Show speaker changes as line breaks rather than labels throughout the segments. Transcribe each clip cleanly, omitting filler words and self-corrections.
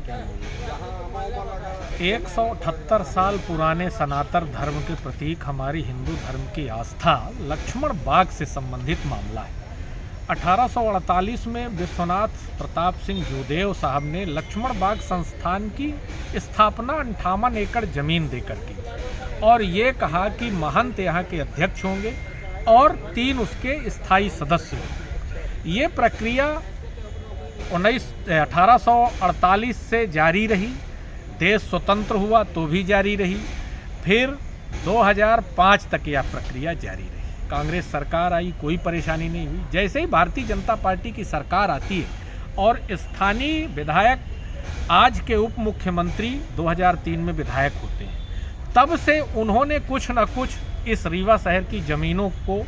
क्या मांगे?
178 साल पुराने सनातन धर्म के प्रतीक हमारी हिंदू धर्म की आस्था लक्ष्मण बाग से संबंधित मामला है। 1848 में विश्वनाथ प्रताप सिंह जूदेव साहब ने लक्ष्मण बाग संस्थान की स्थापना 58 एकड़ जमीन देकर की और ये कहा कि महंत यहाँ के अध्यक्ष होंगे और 3 उसके स्थायी सदस्य होंगे। ये प्रक्रिया 1848 से जारी रही, देश स्वतंत्र हुआ तो भी जारी रही, फिर 2005 तक यह प्रक्रिया जारी रही। कांग्रेस सरकार आई, कोई परेशानी नहीं हुई। जैसे ही भारतीय जनता पार्टी की सरकार आती है और स्थानीय विधायक आज के उप मुख्यमंत्री 2003 में विधायक होते हैं, तब से उन्होंने कुछ न कुछ इस रीवा शहर की ज़मीनों को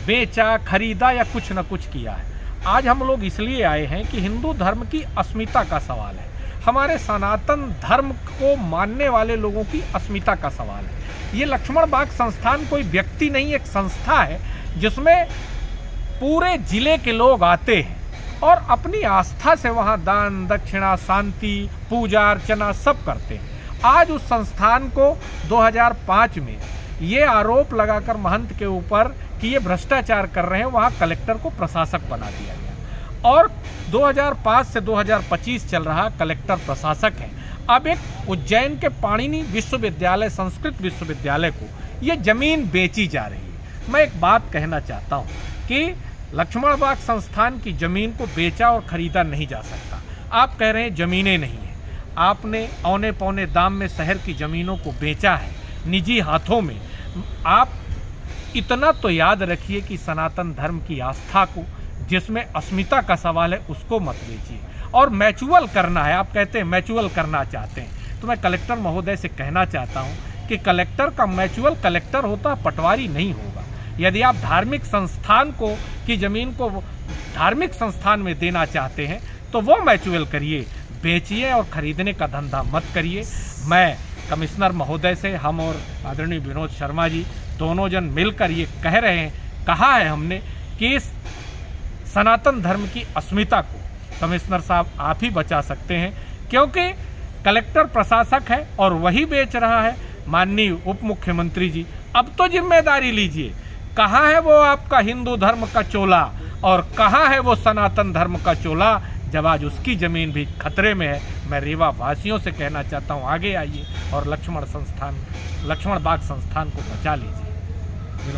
बेचा, खरीदा या कुछ न कुछ किया है। आज हम लोग इसलिए आए हैं कि हिंदू धर्म की अस्मिता का सवाल है, हमारे सनातन धर्म को मानने वाले लोगों की अस्मिता का सवाल है। ये लक्ष्मण बाग संस्थान कोई व्यक्ति नहीं, एक संस्था है जिसमें पूरे जिले के लोग आते हैं और अपनी आस्था से वहाँ दान दक्षिणा, शांति, पूजा अर्चना सब करते हैं। आज उस संस्थान को 2005 में ये आरोप लगाकर महंत के ऊपर कि ये भ्रष्टाचार कर रहे हैं, वहाँ कलेक्टर को प्रशासक बना दिया गया और 2005 से 2025 चल रहा कलेक्टर प्रशासक है। अब एक उज्जैन के पाणिनि विश्वविद्यालय, संस्कृत विश्वविद्यालय को ये ज़मीन बेची जा रही है। मैं एक बात कहना चाहता हूँ कि लक्ष्मण बाग संस्थान की ज़मीन को बेचा और ख़रीदा नहीं जा सकता। आप कह रहे हैं ज़मीनें नहीं हैं, आपने औने पौने दाम में शहर की ज़मीनों को बेचा है निजी हाथों में। आप इतना तो याद रखिए कि सनातन धर्म की आस्था को, जिसमें अस्मिता का सवाल है, उसको मत बेचिए। और मैचुअल करना है, आप कहते हैं मैचुअल करना चाहते हैं, तो मैं कलेक्टर महोदय से कहना चाहता हूं कि कलेक्टर का मैचुअल कलेक्टर होता, पटवारी नहीं होगा। यदि आप धार्मिक संस्थान को की ज़मीन को धार्मिक संस्थान में देना चाहते हैं तो वो मैचुअल करिए, बेचिए और ख़रीदने का धंधा मत करिए। मैं कमिश्नर महोदय से, हम और आदरणीय विनोद शर्मा जी दोनों जन मिलकर ये कह रहे हैं, कहा है हमने कि इस सनातन धर्म की अस्मिता को कमिश्नर साहब आप ही बचा सकते हैं, क्योंकि कलेक्टर प्रशासक है और वही बेच रहा है। माननीय उप मुख्यमंत्री जी, अब तो जिम्मेदारी लीजिए। कहाँ है वो आपका हिंदू धर्म का चोला और कहाँ है वो सनातन धर्म का चोला, जब आज उसकी ज़मीन भी खतरे में है। मैं रीवा वासियों से कहना चाहता हूँ, आगे आइए और लक्ष्मण बाग संस्थान को बचा लीजिए।